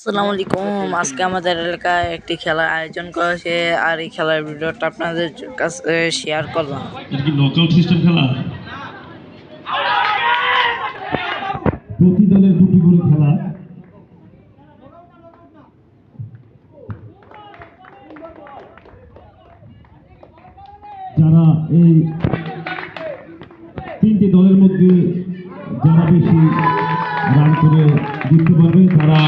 আসসালামু আলাইকুম। আজকে আমাদের এলাকায় একটি খেলার আয়োজন করা হয়েছে, আর এই খেলার ভিডিওটা আপনাদের কাছে শেয়ার করলাম। এটা কি নকআউট সিস্টেম খেলা? প্রতি দলের দুটি করে খেলা। যারা এই তিনটি দলের মধ্যে যারা বেশি রান করে জিততে পারবে তারা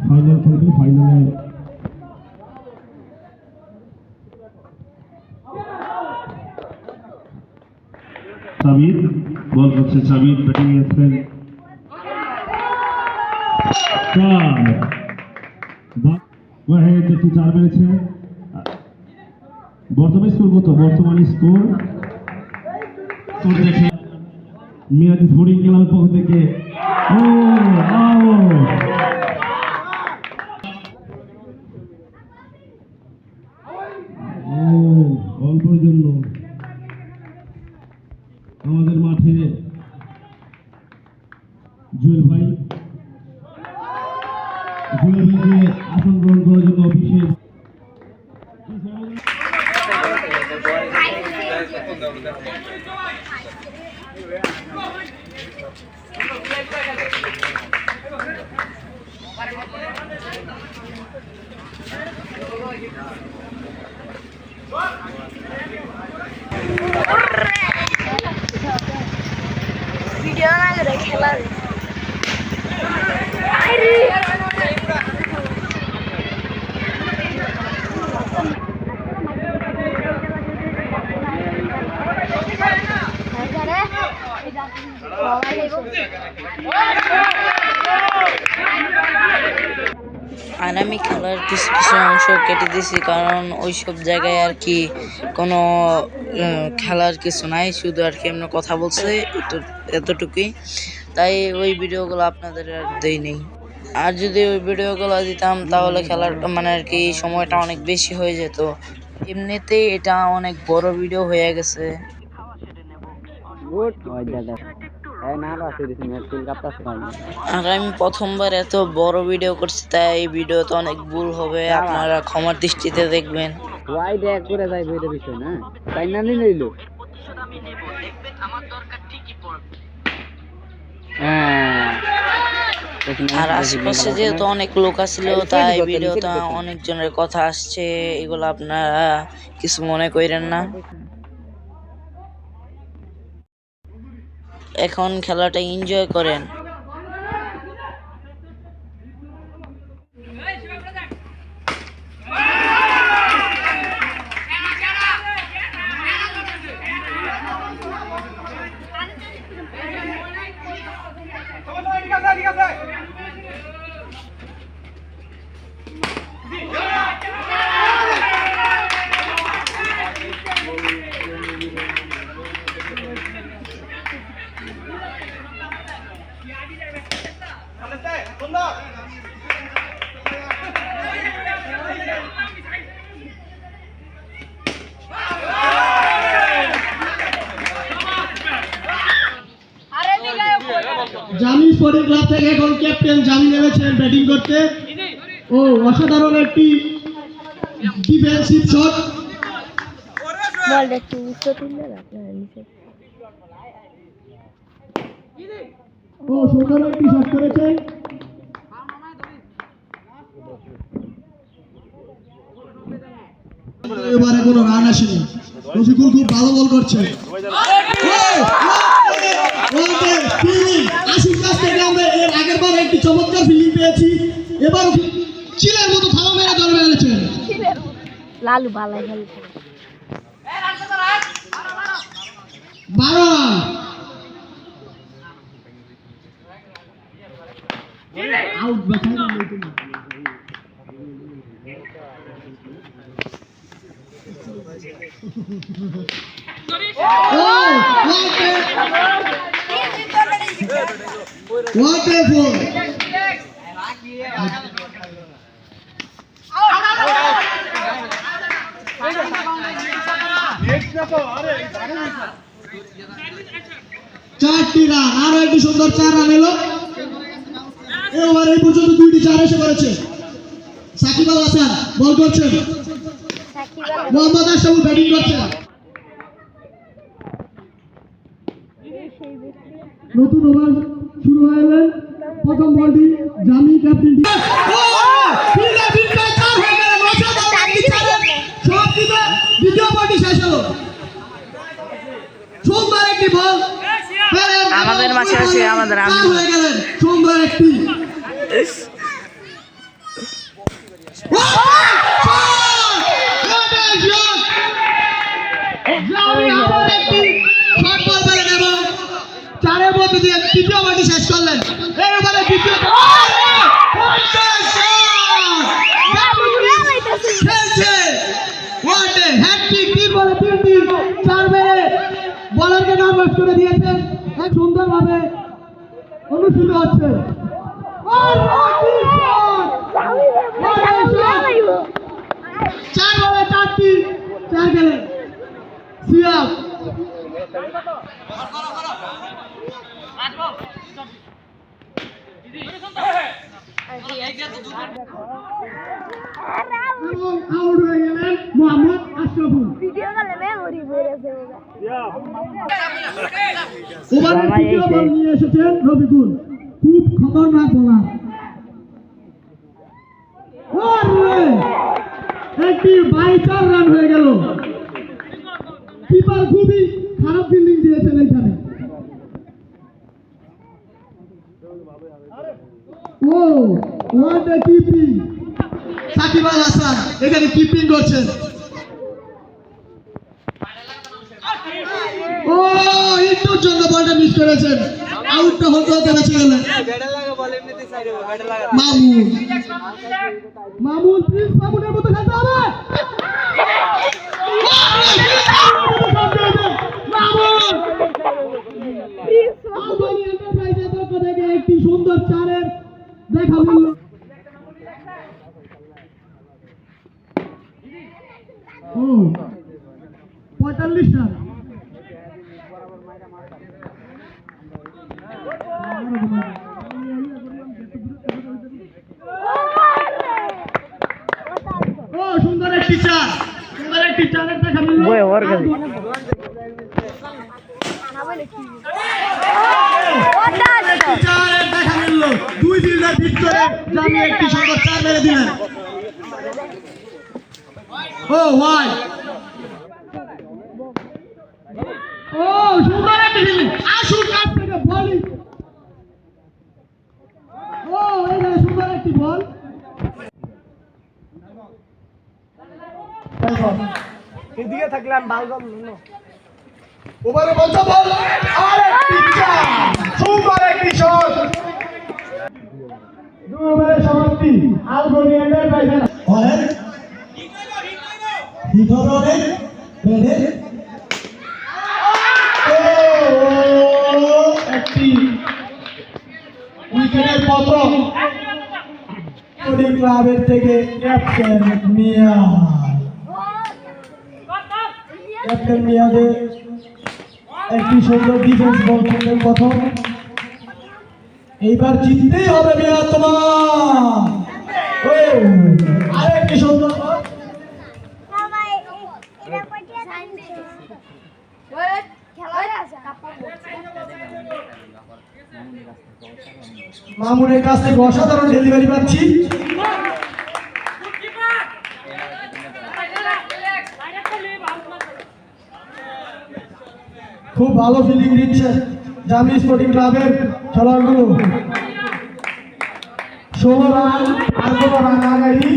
ফাইনাল খেলবে। ফাইনালে সাবির বল করছে, সাবির ব্যাটিং এসেছেন। ওয়াহেদ একটি 4 মেরেছে। বর্তমান স্কোর কত? বর্তমান স্কোর দেখে মিরাজ বোর্ডিং ক্লাবের পক্ষ থেকে অল্পের জন্য আমাদের মাঠে জুয়েল ভাইকে আসন গ্রহণ করার জন্য অফিসে ভিডিও না করে খেলা আর আমি খেলার কিছু কিছু অংশ কেটে দিয়েছি, কারণ ওই সব জায়গায় আর কি কোনো খেলার কিছু নাই, শুধু আর কি আমরা কথা বলছে এতটুকুই। তাই ওই ভিডিওগুলো আপনাদের আর দেইনি। আর যদি ওই ভিডিওগুলো দিতাম তাহলে খেলার মানে আর কি সময়টা অনেক বেশি হয়ে যেত। এমনিতেই এটা অনেক বড় ভিডিও হয়ে গেছে। আর আমি প্রথমবার এত বড় ভিডিও করছি, তাই এই ভিডিওতে অনেক ভুল হবে, আপনারা ক্ষমার দৃষ্টিতে দেখবেন। আর আশেপাশে যেহেতু অনেক লোক আসছিল, তাই ভিডিওতে অনেকজনের কথা আসছে, এগুলো আপনারা কিছু মনে করেন না। এখন খেলাটা এনজয় করেন। জামি স্পোর্টিং ক্লাব থেকে এখন ক্যাপ্টেন জামি নেমেছেন ব্যাটিং করতে। ও অসাধারণ একটি ডিফেন্সিভ শট। বলটা একটু উচ্চ তুললে আপনারা নিচে ও সুন্দর একটি শট করেছেন। এবারে কোনো রান আসেনি। রফিকুল খুব ভালো বল করছে। আশির কাছ থেকে আমরা এর আগের বার একটি চমৎকার ফিল্ডিং পেয়েছি, এবার চিলের মতো থামা মেরে দল মেরেছেন। লালু ভালো খেলছে। 12 আউট বাঁচাই What a goal! চারটি রান, আরো একটি সুন্দর 4 রান এলো। এবার এই পর্যন্ত 2টি করেছে। সাকিব আল হাসান বল করছেন, মোহাম্মদ আশরাফুল ব্যাটিং করছেন। নতুন ওভার শুরু হয়ে গেল। প্রথম বলটি জামি ক্যাপ্টেন দ্বিতীয় বলটি শেষ হলো। সোমবার একটি বল আমাদের মাঝে আছে আমাদের হয়ে গেলেন। সোমবার একটি চারের মধ্যে দিয়ে তৃতীয় বলটি শেষ করলেন। এবারে দ্বিতীয় বলারকে নার্ভাস করে দিয়েছেন। সুন্দরভাবে অনুষ্ঠিত হচ্ছে। চার বলে চারটি, চার গেলেন সিয়াব। এবং আউট হয়ে গেলেন মোহাম্মদ আশরাফুল। ওভারের তৃতীয় বল নিয়ে এসেছেন রফিকুল, খুব খতরনাক বোলার। একটি 22 রান হয়ে গেল। কিপার খুবই খারাপ ফিল্ডিং দিয়েছেন এখানে। ও what a keeping! Shakib Al Hasan এখানে কিপিং করছেন। ও ইন্টুর জন্য বলটা মিস করেছেন। আউটটা হতে হতে বেঁচে গেলেন মামুন। মামুন প্লিজ, মামুনের মতো খেলতে হবে। একটি সুন্দর চারের দেখা মিলল। ও 45 রান। ও সুন্দর একটি চার, সুন্দর একটি চারের দেখা মিলল। চারের দেখা মিলল। দুই ফিল্ডার হিট করে জামি একটি সুন্দর চার মেরে দিলেন। ও ওয়াই, ও সুন্দর একটি ফিল্ডিং। আসুন কাছ থেকে বলি। ও এখানে সুন্দর একটি বল। এদিকে থাকলাম বালগম ওভারে বলছো বল। আর একটি চার, সুন্দর একটি শট। দুই ওভারে সমাপ্তি। আলগনি এন্টারপ্রাইজের হয় ভিতরে বেড়ে একটি উইকেটের পতন। ক্লাবের থেকে ক্যাপ্টেন মিয়া, ক্যাপ্টেন মিয়াদের একটি সুন্দর ডিফেন্স বল খেললেন প্রথম। এইবার জিততেই হবে মিয়া তোমার। আরেকটি সুন্দর মামুনের কাছ থেকে অসাধারণ ডেলিভারি পাচ্ছি। খুব ভালো ফিল্ডিং দিচ্ছে জামি স্পোর্টিং ক্লাবের খেলোয়াড়গুলো। 16 রান, আর কোনো রান আগাইনি।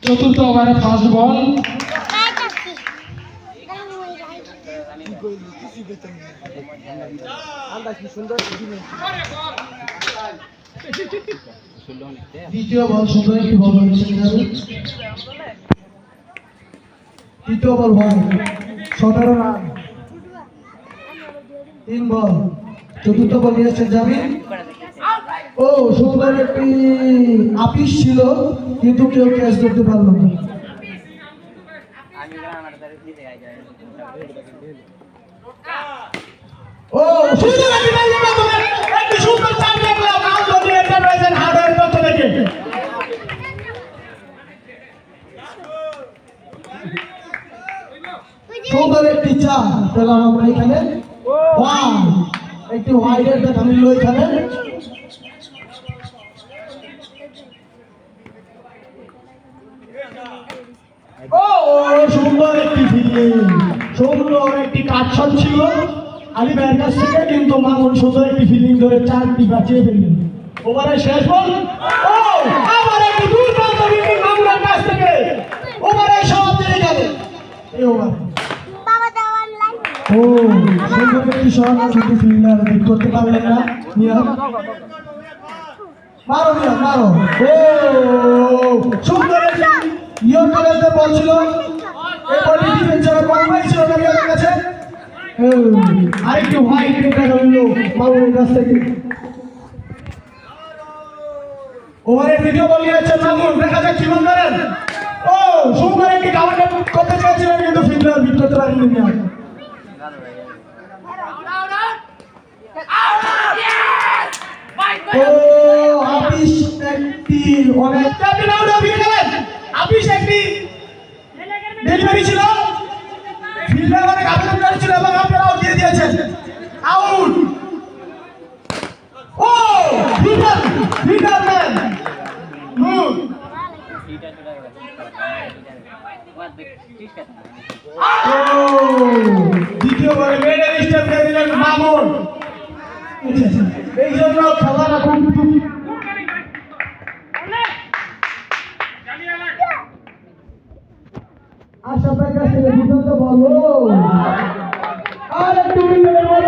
চতুর্থ ওভারে ফার্স্ট বল। দ্বিতীয় বল সুন্দর একটি বল হচ্ছে। তৃতীয় বল হয় 17 রান, 3 বল। চতুর্থ বল নিয়ে এসছেন জামিন। ও সুন্দর একটি আপিস ছিল, কিন্তু কেউ ক্যাচ ধরতে পারলো না। ও সুন্দর একটি সুন্দর চাপ দেখলাম আউটডোর এন্টারপ্রাইজের হার্ডওয়্যার পক্ষ থেকে। সুন্দর একটি চাপ পেলাম আমরা এখানে। ওয়াও, একটি হোয়াইটের দেখা মিললো এখানে। ও সুন্দর একটি ফিল্ডিং, সুন্দর একটি কাটশট ছিল আলী ভাইয়ের কাছ থেকে, কিন্তু মামুন সুন্দর একটি ফিল্ডিং ধরে 4টি বাঁচিয়ে ফেললেন। ওভারের শেষ বল, ও আবার একটি দুর্দান্ত ফিল্ডিং মামুনের কাছ থেকে, ওভারে সব চলে যাবে এই ওভারে। ও সুন্দর একটি শট, কিন্তু ফিল্ডার হিট করতে পারলেন না। নিয়াম মারো, নিয়াম মারো। ও সুন্দর একটি ইয়র্কারের বল ছিল, এই বলটি ডিফেন্সের কনভাই ছিল নিয়ামের কাছে। আরেকটি হোয়াইট দেখা গেল মামুনের কাছ থেকে। ওভারের দ্বিতীয় বল নিয়েছেন মামুন, দেখা যাক কি বল করেন। ও সুন্দর একটি কাউন্টার করতে চেয়েছিলেন, কিন্তু ফিল্ডার হিট করতে পারেননি নিয়াম। ও আপিস একটি অনেক ক্যাপ্টেন আউট হয়ে গেলেন। আপিস একটি ডেলিভারি ছিল, ফিল্ডার অনেক আবেদন করেছিল এবং আপনারা আউট দিয়ে দিয়েছেন। আউট। ও ফিল্ডার ম্যান গুড। ও দ্বিতীয় বলে মেডেল স্টেপ দিয়ে দিলেন মামুন। এই জন্য খেলাটা খুব আশাফের কাছ থেকে দুর্দান্ত বল, আর একটু মিলিয়ে বল।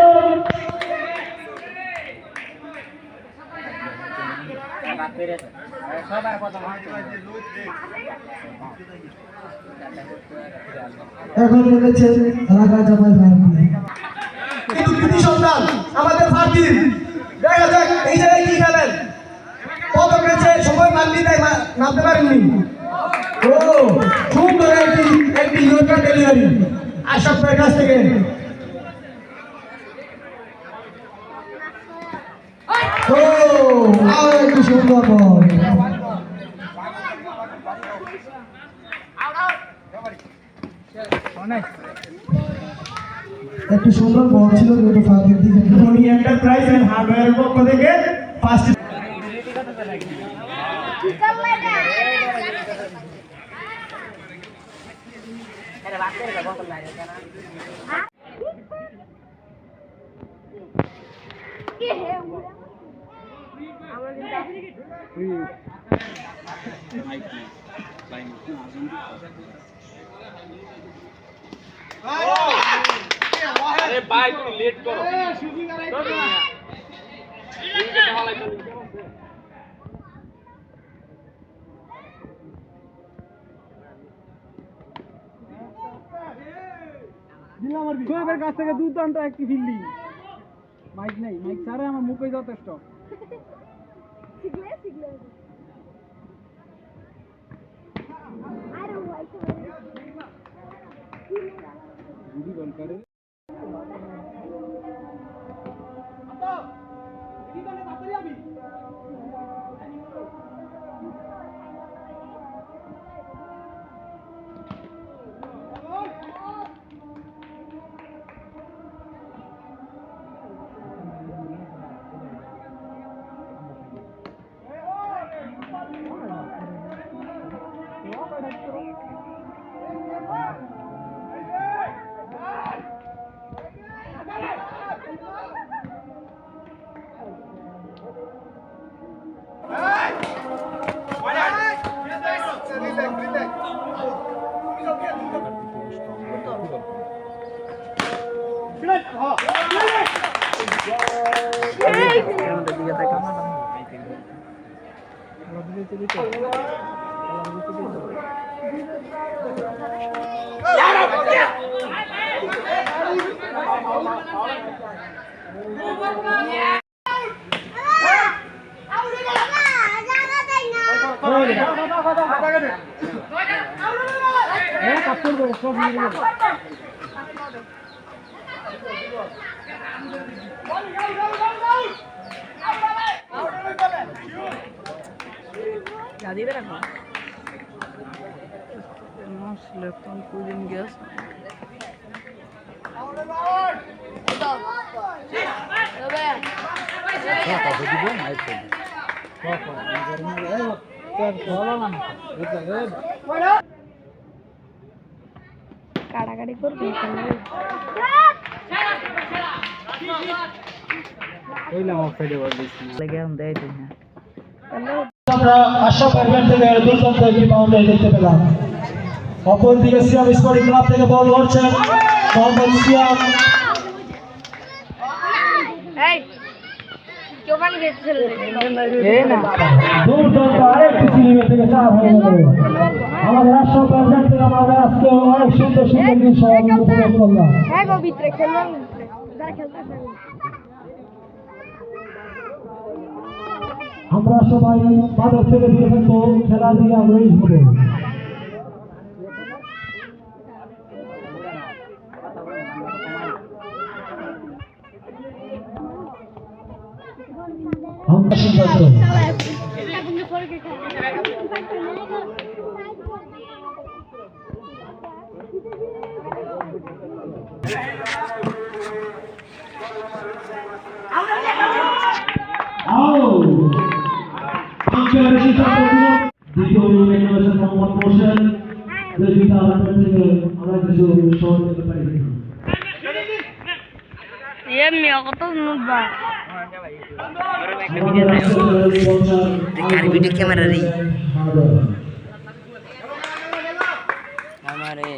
এখন নেমেছে ঢাকা জামাই ভারতী, কিন্তু কৃতি সন্তান আমাদের ভারতী। দেখা যাক এই জায়গায় কি খেলেন, পদক পেয়েছে, সময় মানলি তাই নামতে পারেননি। ও সুন্দর একটি ইয়র্কার ডেলিভারি আশাফের কাছ থেকে। ও আর একটু সুন্দর বল, একটু সুন্দর বল ছিল, কিন্তু ফাঁকের দিকে ধোনি এন্টারপ্রাইজ এন্ড হার্ডওয়্যারের পক্ষ থেকে ফার্স্ট। अरे भाई तुम लेट करो শোয়েবের কাছ থেকে দুর্দান্ত একটি ফিল্ডিং। মাইক নেই, মাইক ছাড়া আমার মুখে যথেষ্ট। কাড়াকাড়ি করবে আমরা আশা পারবেন থেকে দুর্দান্ত একটি বাউন্ডারি দেখতে পেলাম। অপরদিকে সিয়াম স্পোর্টিং ক্লাব থেকে বল করছেন মোহাম্মদ সিয়াম। দুর্দান্ত আরেকটি সিনেমা থেকে চার হয়ে গেল। আমাদের আশা পারবেন থেকে আমাদের আজকে অনেক সুন্দর সুন্দর দিন সহযোগিতা করলাম। আমরা সবাই মাদক থেকে দূরে থাকবো, খেলার দিকে আগ্রহী হবো। আমরা সিদ্ধান্ত দ্বিতীয় ইউনিভার্সিটি মোহাম্মদ মোর্শেদ প্রতিযোগিতা আয়োজন থেকে আমরা কিছু সহযোগিতা পাই। ভিডিও ক্যামেরা রে আমারে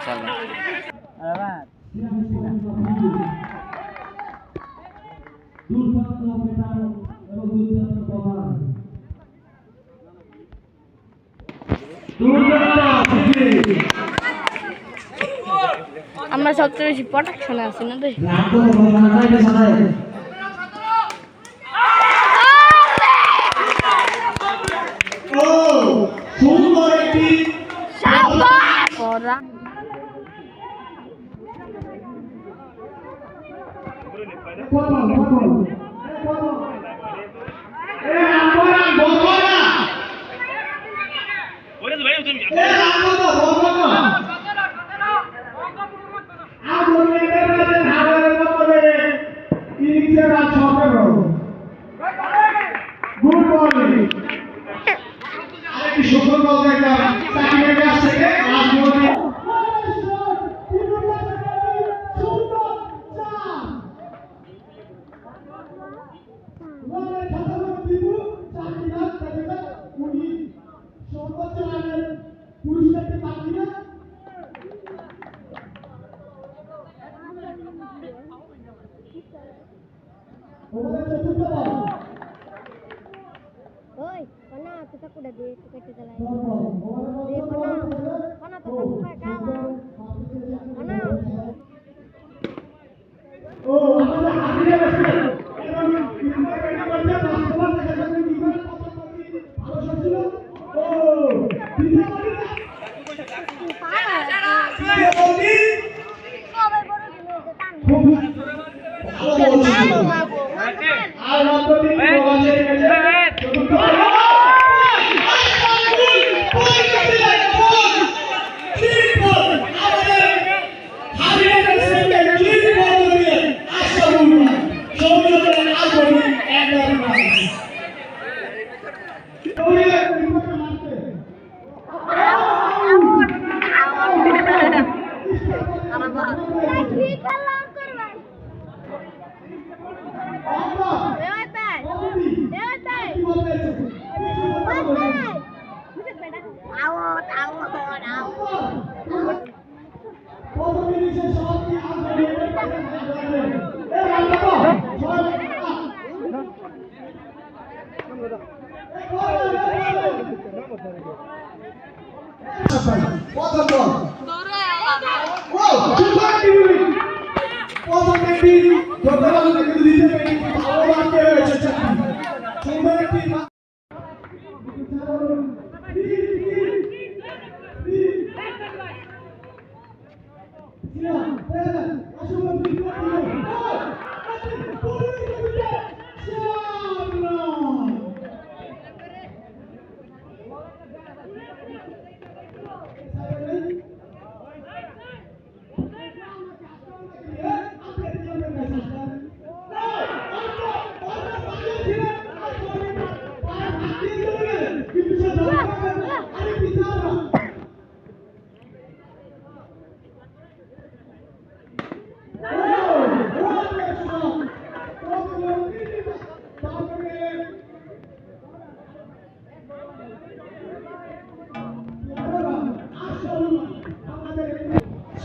চলো আমরা সবচেয়ে বেশি প্রোটেকশনে আছি না তো করা Oi, mana kita kuda di kita lain. Di mana kita buka kalah. Mana? Oh, apa akhirnya masih? প্রথম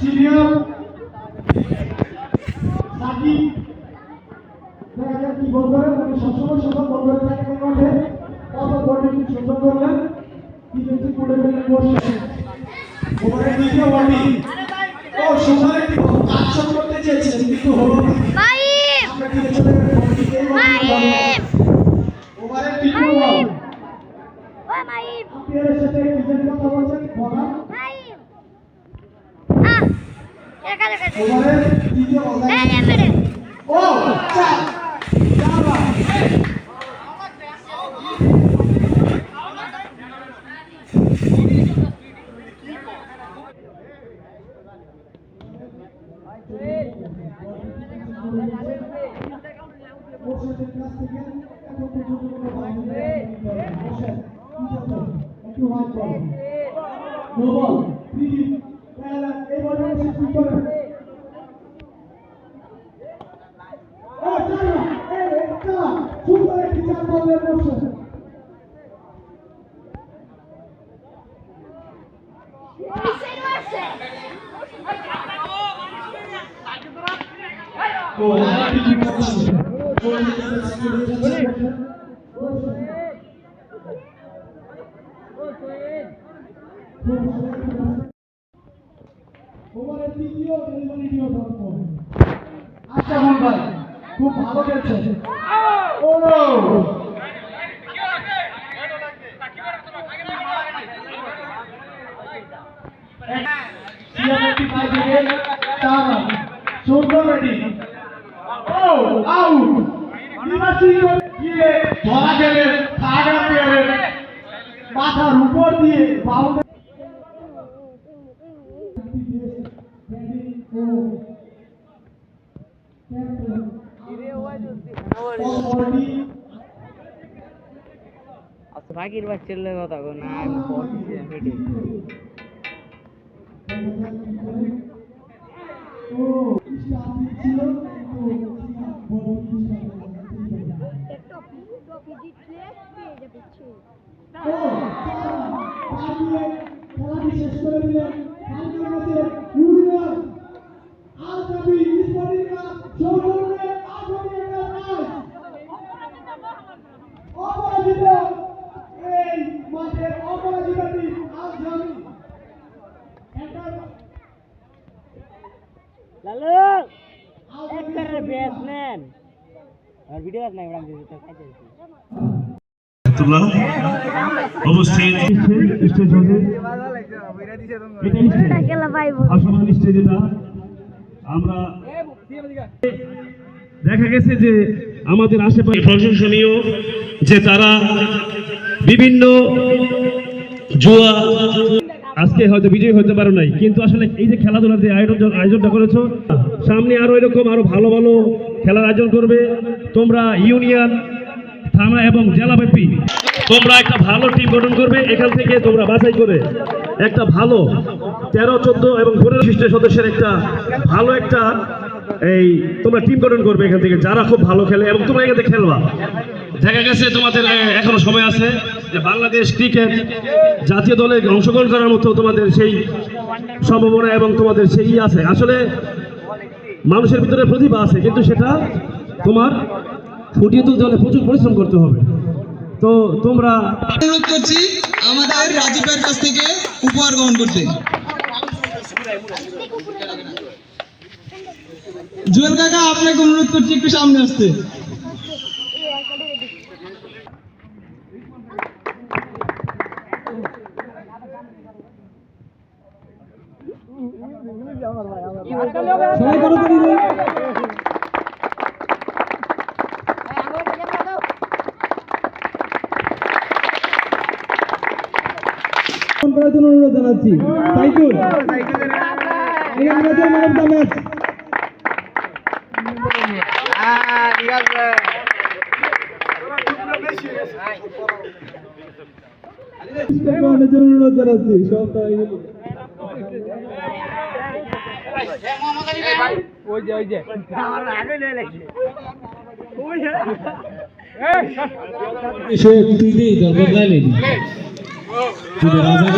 সিনিয়র সাকিব দেখা যাক কি বল করে, উনি সবসময় সুন্দর বল করে থাকেন মাঠে। কত বলটি খুব সুন্দর করলেন, কিন্তু পুরো গেলেন বসে ওভারের দ্বিতীয় বলটি। ও সুন্দর একটি কাজ করতে চেয়েছিলেন কিন্তু হলো না। মাইম আমরা ফিরে চলে গেলেন বলটি এই মাইম ওভারের তৃতীয় বল। ও মাইম আম্পায়ারের সাথে নিজের কথা বলছেন বলা মাইম একা একা ওভারের তৃতীয় বল। মেরে ও চার চার মোর্শেদের কাছ থেকে এখন পর্যন্ত কোনো বাইরে মোর্শেদ একটু হাত বল নো বল ফ্রি এই বলটা মোর্শেদ কি করে ও চালা এই চালা সুন্দর একটি চার বলের মোর্শেদ ও আরেকটি কি করছে ওভারের তৃতীয় ডেলিভারিটিও ধরতো। আচ্ছা মন ভাই খুব ভালো খেলছে। ও সিএমএটি পাই থেকে 4 রান সুন্দর রেডি। ও আউট নিবাসী গিয়ে ধরা গেলেন থার্ড আম্পায়ারের মাথার উপর দিয়ে বাউন্ডারি বাকির বাচ্চার কথা না আমি পড়ছি হেঁটে টপি দিচ্ছে পেয়ে যাবে শেষ করে দিলেন আলকাবি ইসমাইলিয়া সৌরভে আজমিরা অপরাজিত এই মাঠের অপরাজিতটি আলকাবি লালু একবারে ব্যাটসম্যান আর ভিডিও নাই বড় দিতে খাইতে অবস্থিত স্টেজ হবে খেলা পাইবো আসমান স্টেজ এটা আমরা দেখা গেছে যে আমাদের আশেপাশে প্রশংসনীয় যে তারা বিভিন্ন জুয়া আজকে হয়তো বিজয়ী হতে পারো নাই, কিন্তু আসলে এই যে খেলাধুলার যে আয়োজনটা করেছো, সামনে আরো এরকম আরো ভালো ভালো খেলার আয়োজন করবে তোমরা। ইউনিয়ন, থানা এবং জেলাব্যাপী তোমরা একটা ভালো টিম গঠন করবে। এখান থেকে তোমরা বাছাই করে একটা ভালো 13, 14 এবং 15 শিষ্টের সদস্যের একটা ভালো একটা এই তোমরা টিম গঠন করবে এখান থেকে, যারা খুব ভালো খেলে এবং তোমরা এখান থেকে খেলবা। দেখা গেছে তোমাদের এখনো সময় আছে যে বাংলাদেশ ক্রিকেট জাতীয় দলে অংশগ্রহণ করার মতো তোমাদের সেই সম্ভাবনা এবং তোমাদের সেই আছে। আসলে মানুষের ভিতরে প্রতিভা আছে, কিন্তু সেটা তোমার ফুটিয়ে তুলতে হলে প্রচুর পরিশ্রম করতে হবে। তো তোমরা অনুরোধ করছি আমাদের রাজীব ভাইয়ের কাছ থেকে উপহার গ্রহণ করতে। জুয়েল কাকা আপনাকে অনুরোধ করছি একটু সামনে আসতে। সবাই করো করি রে করার জন্য অনুরোধ জানাচ্ছি। সাইকুল এখানে ম্যাচের ম্যান অফ দ্য ম্যাচ অনুরোধ জানাচ্ছি সব ওই যে তুই দরকার নাই রাজা